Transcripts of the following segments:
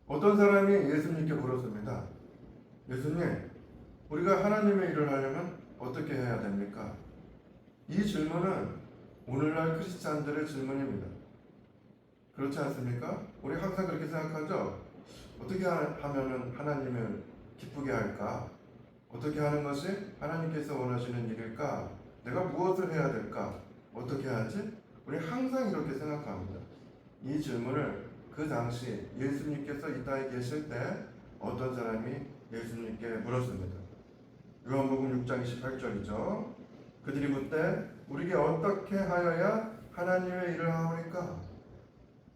어떤 사람이 예수님께 물었습니다. 예수님, 우리가 하나님의 일을 하려면 어떻게 해야 됩니까? 이 질문은 오늘날 크리스찬들의 질문입니다. 그렇지 않습니까? 우리 항상 그렇게 생각하죠? 어떻게 하면 하나님을 기쁘게 할까? 어떻게 하는 것이 하나님께서 원하시는 일일까? 내가 무엇을 해야 될까? 어떻게 하지? 우리 항상 이렇게 생각합니다. 이 질문을 그 당시 예수님께서 이 땅에 계실 때 어떤 사람이 예수님께 물었습니다. 요한복음 6장 28절이죠. 그들이 묻되 우리에게 어떻게 하여야 하나님의 일을 하오리까?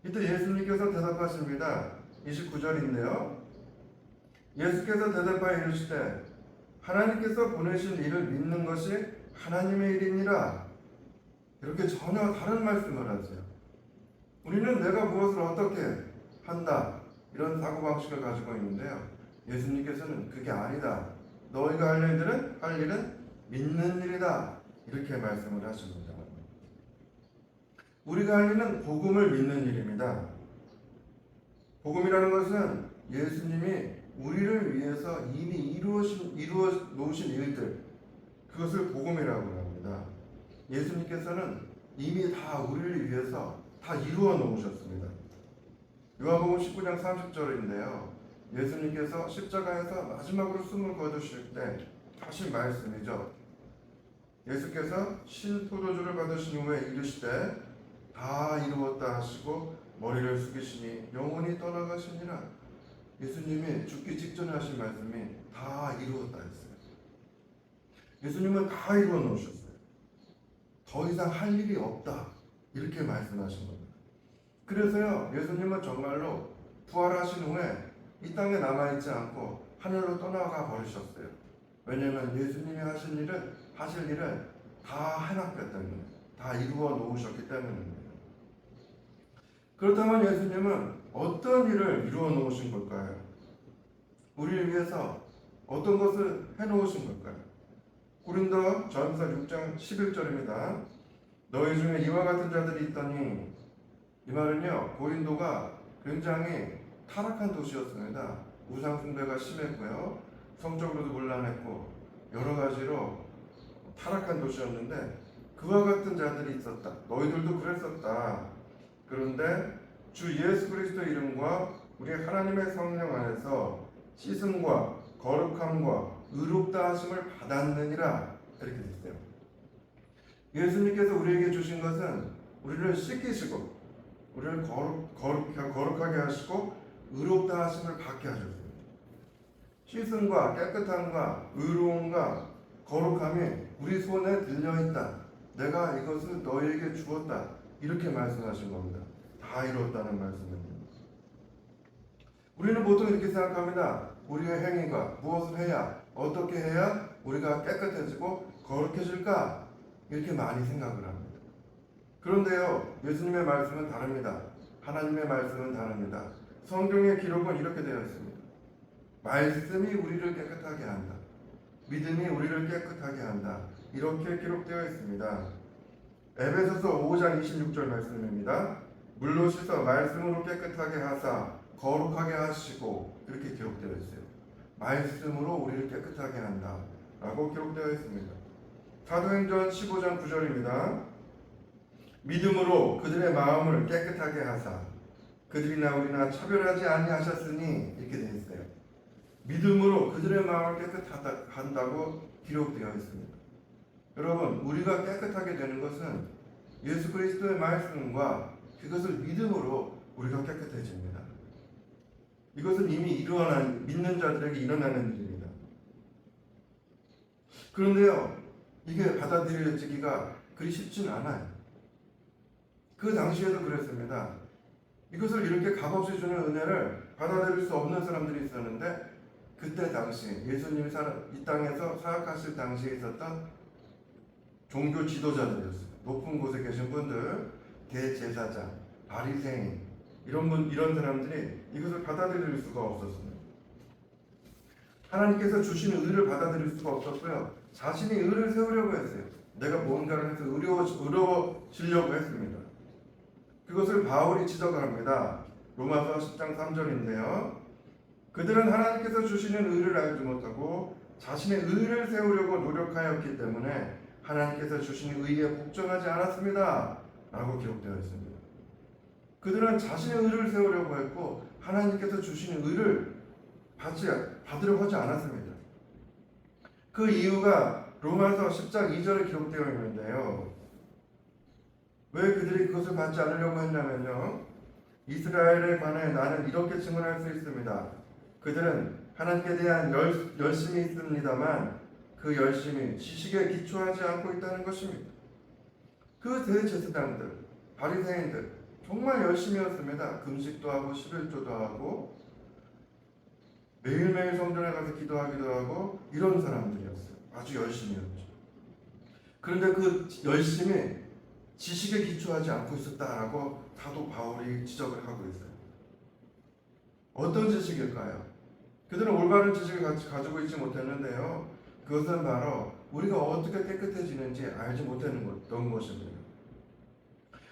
이때 예수님께서 대답하십니다. 29절인데요. 예수께서 대답하여 이르시되 하나님께서 보내신 일을 믿는 것이 하나님의 일이니라. 이렇게 전혀 다른 말씀을 하세요. 우리는 내가 무엇을 어떻게 한다 이런 사고방식을 가지고 있는데요. 예수님께서는 그게 아니다. 너희가 할 일은 믿는 일이다. 이렇게 말씀을 하십니다. 우리가 할 일은 복음을 믿는 일입니다. 복음이라는 것은 예수님이 우리를 위해서 이미 이루어 놓으신 일들, 그것을 복음이라고 합니다. 예수님께서는 이미 다 우리를 위해서 다 이루어 놓으셨습니다. 요한복음 19장 30절인데요. 예수님께서 십자가에서 마지막으로 숨을 거두실 때 하신 말씀이죠. 예수께서 신 포도주를 받으신 후에 이르시되 다 이루었다 하시고 머리를 숙이시니 영혼이 떠나가시니라. 예수님이 죽기 직전에 하신 말씀이 다 이루었다 했어요. 예수님은 다 이루어 놓으셨어요. 더 이상 할 일이 없다 이렇게 말씀하신 겁니다. 그래서요, 예수님은 정말로 부활하신 후에 이 땅에 남아있지 않고 하늘로 떠나가 버리셨어요. 왜냐하면 예수님이 하실 일은 다 해놨기 때문에, 다 이루어 놓으셨기 때문입니다. 그렇다면 예수님은 어떤 일을 이루어 놓으신 걸까요? 우리를 위해서 어떤 것을 해놓으신 걸까요? 고린도 전서 6장 11절입니다. 너희 중에 이와 같은 자들이 있더니, 이 말은요, 고린도가 굉장히 타락한 도시였습니다. 우상 숭배가 심했고요, 성적으로도 문란했고 여러 가지로 타락한 도시였는데 그와 같은 자들이 있었다. 너희들도 그랬었다. 그런데 주 예수 그리스도의 이름과 우리 하나님의 성령 안에서 씻음과 거룩함과 의롭다 하심을 받았느니라. 이렇게 됐어요. 예수님께서 우리에게 주신 것은 우리를 씻기시고 우리를 거룩하게 하시고 의롭다 하심을 받게 하셨습니다. 씻음과 깨끗함과 의로움과 거룩함이 우리 손에 들려있다. 내가 이것을 너희에게 주었다. 이렇게 말씀하신 겁니다. 다 이루었다는 말씀입니다. 우리는 보통 이렇게 생각합니다. 우리의 행위가 무엇을 해야, 어떻게 해야 우리가 깨끗해지고 거룩해질까? 이렇게 많이 생각을 합니다. 그런데요, 예수님의 말씀은 다릅니다. 하나님의 말씀은 다릅니다. 성경의 기록은 이렇게 되어 있습니다. 말씀이 우리를 깨끗하게 한다. 믿음이 우리를 깨끗하게 한다. 이렇게 기록되어 있습니다. 에베소서 5장 26절 말씀입니다. 물로 씻어 말씀으로 깨끗하게 하사 거룩하게 하시고, 이렇게 기록되어 있어요. 말씀으로 우리를 깨끗하게 한다 라고 기록되어 있습니다. 사도행전 15장 9절입니다. 믿음으로 그들의 마음을 깨끗하게 하사 그들이나 우리나 차별하지 아니하셨으니, 이렇게 되어 있어요. 믿음으로 그들의 마음을 깨끗하다고 기록되어 있습니다. 여러분, 우리가 깨끗하게 되는 것은 예수 그리스도의 말씀과 그것을 믿음으로 우리가 깨끗해집니다. 이것은 이미 믿는 자들에게 일어나는 일입니다. 그런데요, 이게 받아들여지기가 그리 쉽진 않아요. 그 당시에도 그랬습니다. 이것을 이렇게 값없이 주는 은혜를 받아들일 수 없는 사람들이 있었는데, 그때 당시 예수님이 이 땅에서 사역하실 당시에 있었던 종교 지도자들이었어요. 높은 곳에 계신 분들, 대제사장, 바리새인, 이런 사람들이 이것을 받아들일 수가 없었습니다. 하나님께서 주시는 의를 받아들일 수가 없었고요, 자신이 의를 세우려고 했어요. 내가 뭔가를 해서 의로워지려고 했습니다. 그것을 바울이 지적을 합니다. 로마서 10장 3절인데요. 그들은 하나님께서 주시는 의를 알지 못하고 자신의 의를 세우려고 노력하였기 때문에 하나님께서 주신 의에 복종하지 않았습니다. 라고 기록되어 있습니다. 그들은 자신의 의를 세우려고 했고 하나님께서 주신 의를 받으려고 하지 않았습니다. 그 이유가 로마서 10장 2절에 기록되어 있는데요. 왜 그들이 그것을 받지 않으려고 했냐면요. 이스라엘에 관해 나는 이렇게 증언할 수 있습니다. 그들은 하나님께 대한 열심이 있습니다만 그 열심이 지식에 기초하지 않고 있다는 것입니다. 그 대제사장들, 바리새인들 정말 열심히였습니다. 금식도 하고 11조도 하고 매일매일 성전에 가서 기도하기도 하고 이런 사람들이었어요. 아주 열심히였죠. 그런데 그 열심이 지식에 기초하지 않고 있었다라고 사도 바울이 지적을 하고 있어요. 어떤 지식일까요? 그들은 올바른 지식을 가지고 있지 못했는데요. 그것은 바로 우리가 어떻게 깨끗해지는지 알지 못했던 것입니다.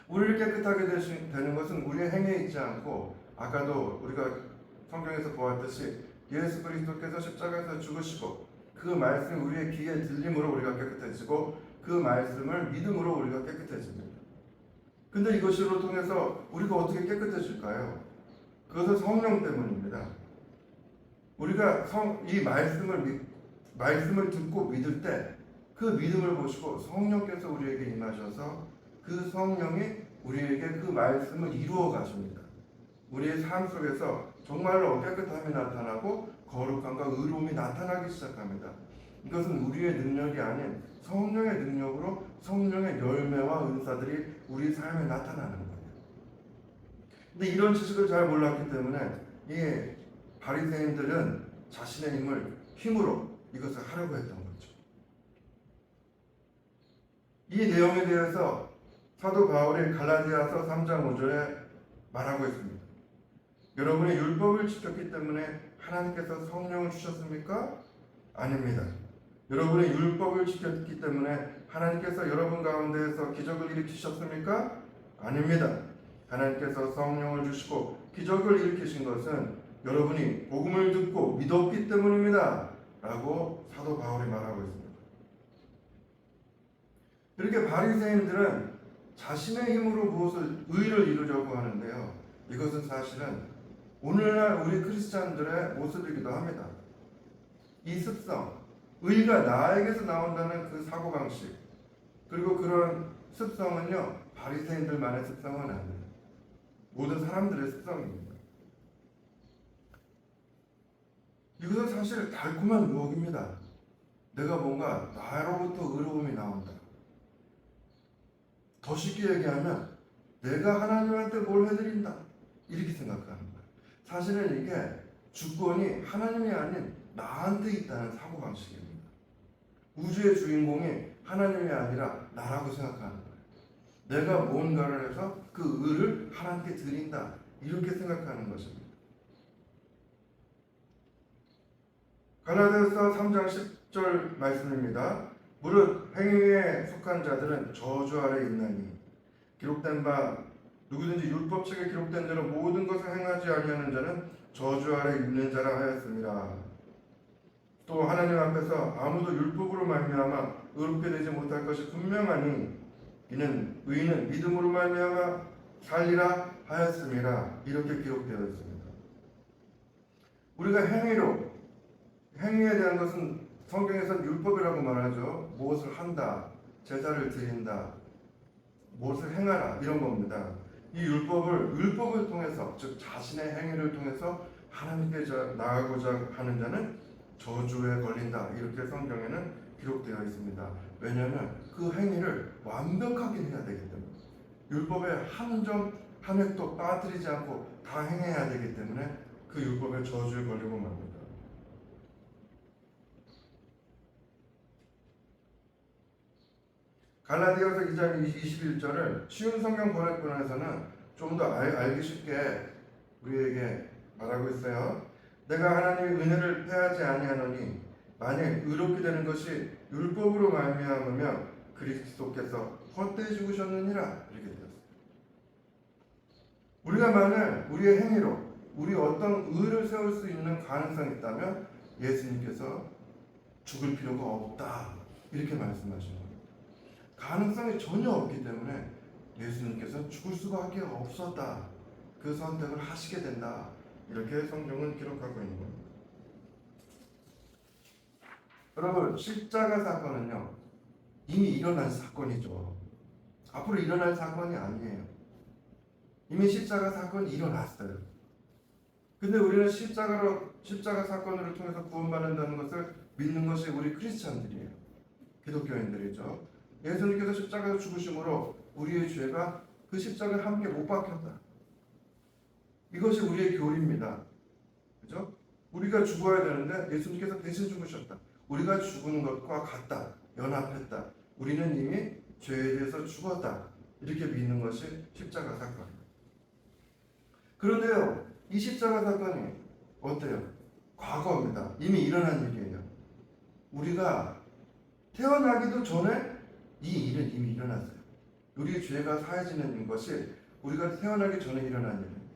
우리를 깨끗하게 되는 것은 우리의 행위에 있지 않고 아까도 우리가 성경에서 보았듯이 예수 그리스도께서 십자가에서 죽으시고 그 말씀이 우리의 귀에 들림으로 우리가 깨끗해지고 그 말씀을 믿음으로 우리가 깨끗해집니다. 근데 이것으로 통해서 우리가 어떻게 깨끗해질까요? 그것은 성령 때문입니다. 우리가 이 말씀을 듣고 믿을 때 그 믿음을 보시고 성령께서 우리에게 임하셔서 그 성령이 우리에게 그 말씀을 이루어 가십니다. 우리의 삶 속에서 정말로 깨끗함이 나타나고 거룩함과 의로움이 나타나기 시작합니다. 이것은 우리의 능력이 아닌 성령의 능력으로 성령의 열매와 은사들이 우리 삶에 나타나는 거예요. 근데 이런 지식을 잘 몰랐기 때문에 이 바리새인들은 자신의 힘으로 이것을 하려고 했던 거죠. 이 내용에 대해서 사도 바울이 갈라디아서 3장 5절에 말하고 있습니다. 여러분이 율법을 지켰기 때문에 하나님께서 성령을 주셨습니까? 아닙니다. 여러분이 율법을 지켰기 때문에 하나님께서 여러분 가운데에서 기적을 일으키셨습니까? 아닙니다. 하나님께서 성령을 주시고 기적을 일으키신 것은 여러분이 복음을 듣고 믿었기 때문입니다. 라고 사도 바울이 말하고 있습니다. 이렇게 바리새인들은 자신의 힘으로 무엇을 의를 이루려고 하는데요. 이것은 사실은 오늘날 우리 크리스찬들의 모습이기도 합니다. 이 습성, 의가 나에게서 나온다는 그 사고방식, 그리고 그런 습성은요, 바리새인들만의 습성은 아니에요. 모든 사람들의 습성입니다. 이것은 사실 달콤한 유혹입니다. 내가 뭔가 나로부터 의로움이 나온다. 더 쉽게 얘기하면 내가 하나님한테 뭘 해드린다. 이렇게 생각하는 거예요. 사실은 이게 주권이 하나님이 아닌 나한테 있다는 사고방식입니다. 우주의 주인공이 하나님이 아니라 나라고 생각하는 거예요. 내가 뭔가를 해서 그 의를 하나님께 드린다. 이렇게 생각하는 것입니다. 갈라디아서 3장 10절 말씀입니다. 무릇 행위에 속한 자들은 저주 아래 있나니 기록된 바 누구든지 율법책에 기록된 대로 모든 것을 행하지 아니하는 자는 저주 아래 있는 자라 하였습니다. 또 하나님 앞에서 아무도 율법으로 말미암아 의롭게 되지 못할 것이 분명하니 이는 의인은 믿음으로 말미암아 살리라 하였습니다. 이렇게 기록되어 있습니다. 우리가 행위에 대한 것은 성경에서는 율법이라고 말하죠. 무엇을 한다, 제사를 드린다, 무엇을 행하라 이런 겁니다. 이 율법을 통해서, 즉 자신의 행위를 통해서 하나님께 나아가고자 하는 자는 저주에 걸린다. 이렇게 성경에는 기록되어 있습니다. 왜냐하면 그 행위를 완벽하게 해야 되기 때문에 율법의 한 점 한 획도 빠뜨리지 않고 다 행해야 되기 때문에 그 율법의 저주에 걸리고 맙니다. 갈라디아서 2장 21절을 쉬운 성경 번역본에서는 좀 더 알기 쉽게 우리에게 말하고 있어요. 내가 하나님의 은혜를 패하지 아니하노니 만일 의롭게 되는 것이 율법으로 말미암으면 그리스도께서 헛되이 죽으셨느니라. 이렇게 되었어요. 우리가 만약 우리의 행위로 우리 어떤 의를 세울 수 있는 가능성이 있다면 예수님께서 죽을 필요가 없다 이렇게 말씀하시는 거예요. 가능성이 전혀 없기 때문에 예수님께서 죽을 수밖에 없었다. 그 선택을 하시게 된다. 이렇게 성경은 기록하고 있는 겁니다. 여러분, 십자가 사건은요 이미 일어난 사건이죠. 앞으로 일어날 사건이 아니에요. 이미 십자가 사건이 일어났어요. 근데 우리는 십자가 사건을 통해서 구원받는다는 것을 믿는 것이 우리 크리스찬들이에요. 기독교인들이죠. 예수님께서 십자가에서 죽으심으로 우리의 죄가 그 십자가에 함께 못 박혔다. 이것이 우리의 교리입니다. 그죠? 우리가 죽어야 되는데 예수님께서 대신 죽으셨다. 우리가 죽은 것과 같다. 연합했다. 우리는 이미 죄에 대해서 죽었다. 이렇게 믿는 것이 십자가 사건입니다. 그런데요, 이 십자가 사건이 어때요? 과거입니다. 이미 일어난 일이에요. 우리가 태어나기도 전에 이 일은 이미 일어났어요. 우리의 죄가 사해지는 것이 우리가 태어나기 전에 일어난 일이에요.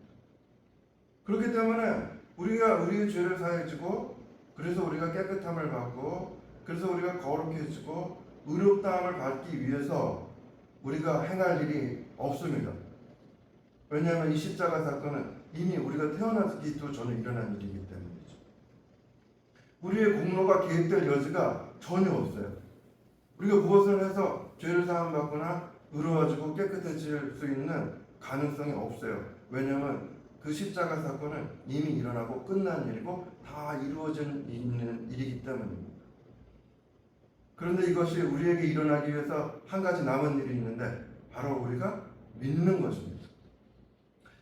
그렇기 때문에 우리가 우리의 죄를 사해지고 그래서 우리가 깨끗함을 받고 그래서 우리가 거룩해지고 의롭다함을 받기 위해서 우리가 행할 일이 없습니다. 왜냐하면 이 십자가 사건은 이미 우리가 태어나기도 전에 일어난 일이기 때문이죠. 우리의 공로가 개입될 여지가 전혀 없어요. 우리가 무엇을 해서 죄를 사함받거나 의로워지고 깨끗해질 수 있는 가능성이 없어요. 왜냐하면 그 십자가 사건은 이미 일어나고 끝난 일이고 다 이루어져 있는 일이기 때문입니다. 그런데 이것이 우리에게 일어나기 위해서 한 가지 남은 일이 있는데 바로 우리가 믿는 것입니다.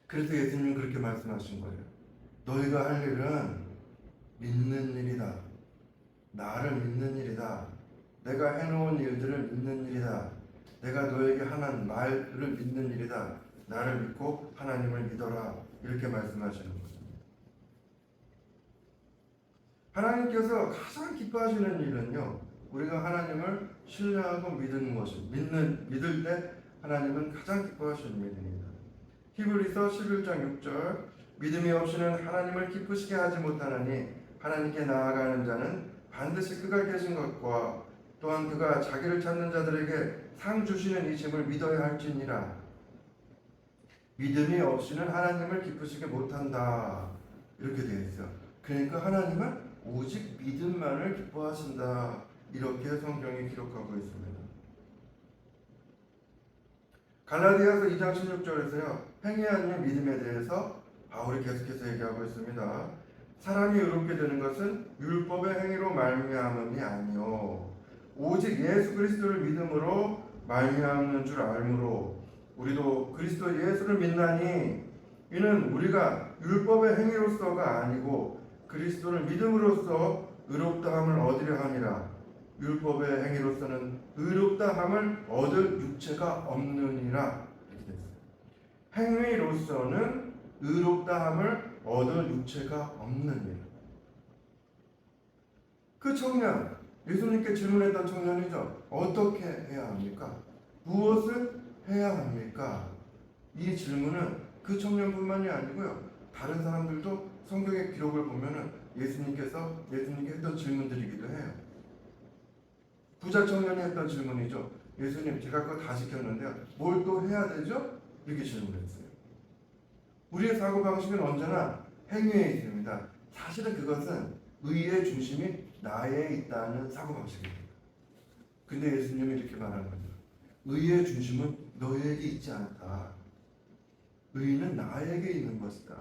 그래서 예수님은 그렇게 말씀하신 거예요. 너희가 할 일은 믿는 일이다. 나를 믿는 일이다. 내가 해놓은 일들을 믿는 일이다. 내가 너에게 하는 말을 믿는 일이다. 나를 믿고 하나님을 믿어라. 이렇게 말씀하시는 것입니다. 하나님께서 가장 기뻐하시는 일은요, 우리가 하나님을 신뢰하고 믿는 것입니다. 믿을 때 하나님은 가장 기뻐하시는 일입니다. 히브리서 11장 6절 믿음이 없이는 하나님을 기쁘시게 하지 못하나니 하나님께 나아가는 자는 반드시 그가 계신 것과 또한 그가 자기를 찾는 자들에게 상 주시는 이심을 믿어야 할지니라. 믿음이 없이는 하나님을 기쁘시게 못한다. 이렇게 되어 있어요. 그러니까 하나님은 오직 믿음만을 기뻐하신다. 이렇게 성경이 기록하고 있습니다. 갈라디아서 2장 16절에서요. 행위 아닌 믿음에 대해서 바울이 계속해서 얘기하고 있습니다. 사람이 의롭게 되는 것은 율법의 행위로 말미암음이 아니요 오직 예수 그리스도를 믿음으로 말미암는 줄 알므로 우리도 그리스도 예수를 믿나니 이는 우리가 율법의 행위로서가 아니고 그리스도를 믿음으로써 의롭다함을 얻으려 함이라. 율법의 행위로서는 의롭다함을 얻을 육체가 없느니라. 이렇게 됐어요. 행위로서는 의롭다함을 얻을 육체가 없느니라. 그 청년, 예수님께 질문했던 청년이죠. 어떻게 해야 합니까? 무엇을 해야 합니까? 이 질문은 그 청년뿐만이 아니고요. 다른 사람들도 성경의 기록을 보면은 예수님께 했던 질문들이기도 해요. 부자 청년이 했던 질문이죠. 예수님, 제가 그거 다 지켰는데요. 뭘 또 해야 되죠? 이렇게 질문했어요. 우리의 사고방식은 언제나 행위에 있습니다. 사실은 그것은 의의 중심이 나에 있다는 사고방식입니다. 근데 예수님이 이렇게 말하는 거죠. 의의 중심은 너에게 있지 않다. 의는 나에게 있는 것이다.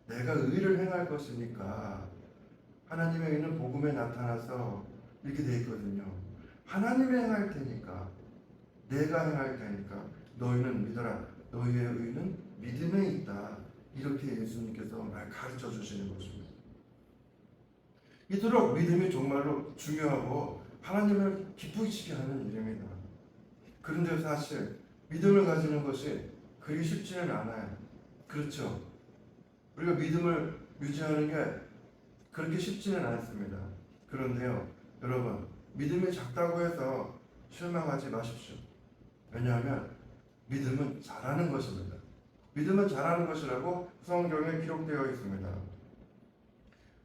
내가 의를 행할 것이니까 하나님의 의는 복음에 나타나서 이렇게 되어 있거든요. 하나님이 행할 테니까 내가 행할 테니까 너희는 믿어라. 너희의 의는 믿음에 있다. 이렇게 예수님께서 가르쳐 주시는 것입니다. 이토록 믿음이 정말로 중요하고 하나님을 기쁘시게 하는 일입니다. 그런데 사실 믿음을 가지는 것이 그리 쉽지는 않아요. 그렇죠? 우리가 믿음을 유지하는 게 그렇게 쉽지는 않습니다. 그런데요, 여러분, 믿음이 작다고 해서 실망하지 마십시오. 왜냐하면 믿음은 잘하는 것입니다. 믿음은 잘하는 것이라고 성경에 기록되어 있습니다.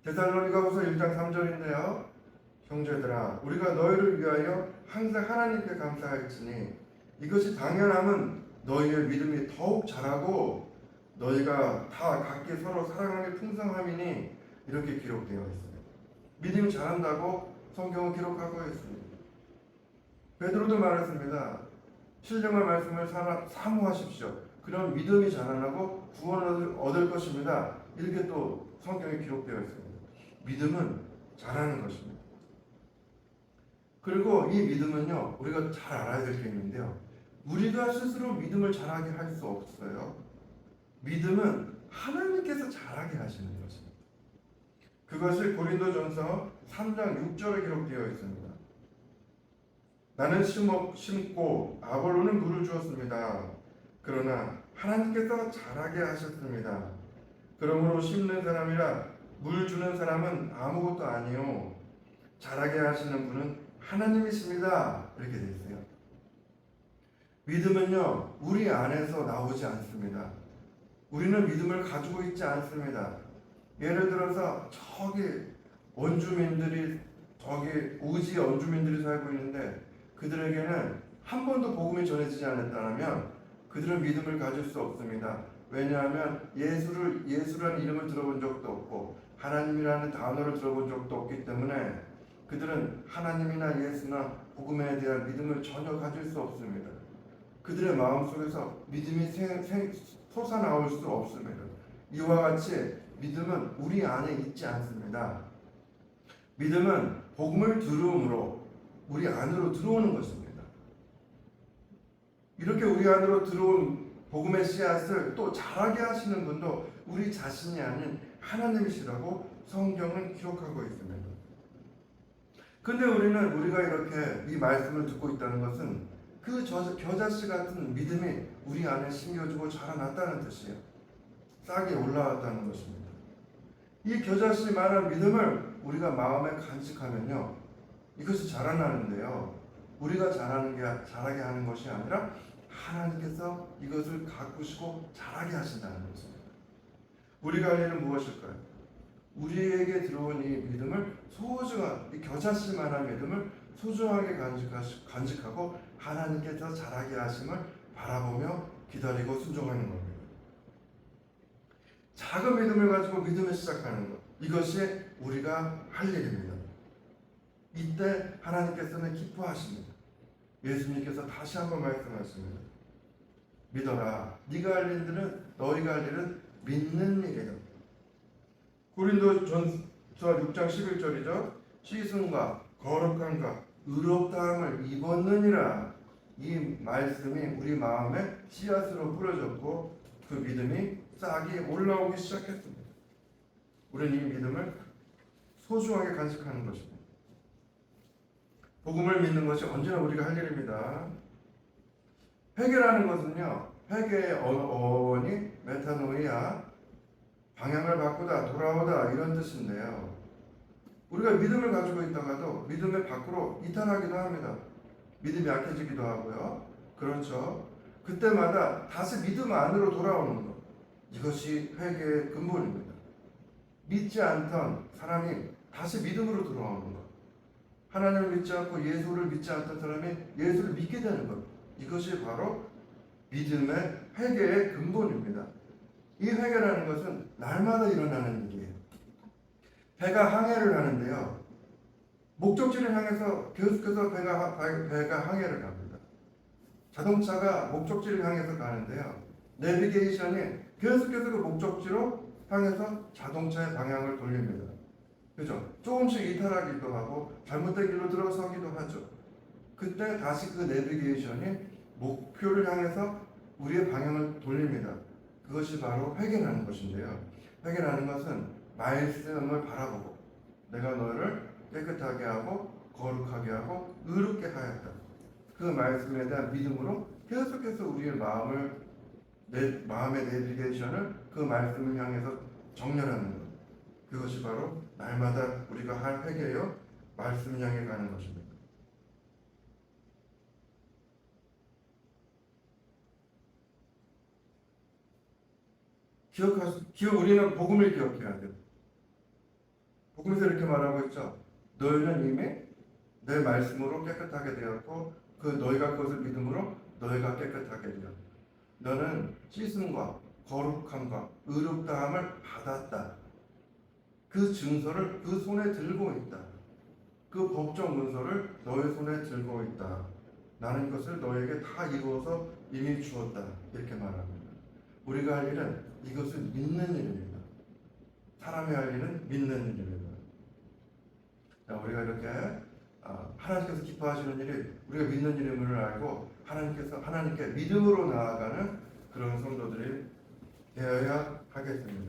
데살로니가후서 1장 3절인데요. 형제들아 우리가 너희를 위하여 항상 하나님께 감사할지니 이것이 당연함은 너희의 믿음이 더욱 자라고 너희가 다 각기 서로 사랑하게 풍성함이니 이렇게 기록되어 있습니다. 믿음이 자란다고 성경은 기록하고 있습니다. 베드로도 말했습니다. 신령한 말씀을 사모하십시오. 그럼 믿음이 자라나고 구원을 얻을 것입니다. 이렇게 또 성경에 기록되어 있습니다. 믿음은 자라는 것입니다. 그리고 이 믿음은요, 우리가 잘 알아야 될 게 있는데요. 우리가 스스로 믿음을 자라게 할 수 없어요. 믿음은 하나님께서 자라게 하시는 것입니다. 그것이 고린도전서 3장 6절에 기록되어 있습니다. 나는 심고 아볼로는 물을 주었습니다. 그러나 하나님께서 자라게 하셨습니다. 그러므로 심는 사람이라 물 주는 사람은 아무것도 아니요 자라게 하시는 분은 하나님이십니다. 이렇게 되어 있어요. 믿음은요 우리 안에서 나오지 않습니다. 우리는 믿음을 가지고 있지 않습니다. 예를 들어서 저기 원주민들이 저기 오지 원주민들이 살고 있는데 그들에게는 한 번도 복음이 전해지지 않았다면 그들은 믿음을 가질 수 없습니다. 왜냐하면 예수라는 이름을 들어본 적도 없고 하나님이라는 단어를 들어본 적도 없기 때문에 그들은 하나님이나 예수나 복음에 대한 믿음을 전혀 가질 수 없습니다. 그들의 마음속에서 믿음이 솟아나올 수 없습니다. 이와 같이 믿음은 우리 안에 있지 않습니다. 믿음은 복음을 들음으로 우리 안으로 들어오는 것입니다. 이렇게 우리 안으로 들어온 복음의 씨앗을 또 자라게 하시는 분도 우리 자신이 아닌 하나님이시라고 성경은 기록하고 있습니다. 근데 우리가 이렇게 이 말씀을 듣고 있다는 것은 그 겨자씨 같은 믿음이 우리 안에 심겨지고 자라났다는 뜻이에요. 싹이 올라왔다는 것입니다. 이 겨자씨 말한 믿음을 우리가 마음에 간직하면요, 이것이 자라나는데요. 우리가 자라게 하는 것이 아니라 하나님께서 이것을 가꾸시고 자라게 하신다는 것입니다. 우리가 할 일은 무엇일까요? 우리에게 들어온 이 믿음을 이 겨자씨만한 믿음을 소중하게 간직하고 하나님께서 자라게 하심을 바라보며 기다리고 순종하는 겁니다. 작은 믿음을 가지고 믿음을 시작하는 것, 이것이 우리가 할 일입니다. 이때 하나님께서는 기뻐하십니다. 예수님께서 다시 한번 말씀하십니다. 믿어라. 네가 할 일들은 너희가 할 일은 믿는 일이다. 고린도전서 6장 11절이죠. 씻음과 거룩함과 의롭다함을 입었느니라. 이 말씀이 우리 마음에 씨앗으로 뿌려졌고 그 믿음이 싹이 올라오기 시작했습니다. 우리는 이 믿음을 소중하게 간직하는 것입니다. 복음을 믿는 것이 언제나 우리가 할 일입니다. 회개라는 것은요, 회개의 어원이 메타노이아, 방향을 바꾸다, 돌아오다 이런 뜻인데요. 우리가 믿음을 가지고 있다가도 믿음의 밖으로 이탈하기도 합니다. 믿음이 약해지기도 하고요. 그렇죠. 그때마다 다시 믿음 안으로 돌아오는 것, 이것이 회개의 근본입니다. 믿지 않던 사람이 다시 믿음으로 돌아오는 것, 하나님을 믿지 않고 예수를 믿지 않던 사람이 예수를 믿게 되는 것, 이것이 바로 믿음의 회개의 근본입니다. 이 회개라는 것은 날마다 일어나는 일이에요. 배가 항해를 하는데요, 목적지를 향해서 계속해서 배가 항해를 갑니다. 자동차가 목적지를 향해서 가는데요, 내비게이션이 계속해서 그 목적지로 향해서 자동차의 방향을 돌립니다. 그죠? 조금씩 이탈하기도 하고 잘못된 길로 들어서기도 하죠. 그때 다시 그 내비게이션이 목표를 향해서 우리의 방향을 돌립니다. 그것이 바로 회개라는 것인데요. 회개라는 것은 말씀을 바라보고 내가 너를 깨끗하게 하고 거룩하게 하고 의롭게 하였다. 그 말씀에 대한 믿음으로 계속해서 우리의 마음의 내비게이션을 그 말씀을 향해서 정렬하는 것. 그것이 바로 날마다 우리가 할 회개요, 말씀 향해 가는 것입니다. 우리는 복음을 기억해야 돼요. 복음에서 이렇게 말하고 있죠. 너희는 이미 내 말씀으로 깨끗하게 되었고 그 너희가 그것을 믿음으로 너희가 깨끗하게 되었다. 너는 씻음과 거룩함과 의롭다함을 받았다. 그 증서를 그 손에 들고 있다. 그 법적 문서를 너희 손에 들고 있다. 나는 이것을 너에게 다 이루어서 이미 주었다. 이렇게 말합니다. 우리가 할 일은 이것을 믿는 일입니다. 사람이 할 일은 믿는 일입니다. 자, 우리가 이렇게 하나님께서 기뻐하시는 일이 우리가 믿는 일임을 알고 하나님께 믿음으로 나아가는 그런 성도들이 되어야 하겠습니다.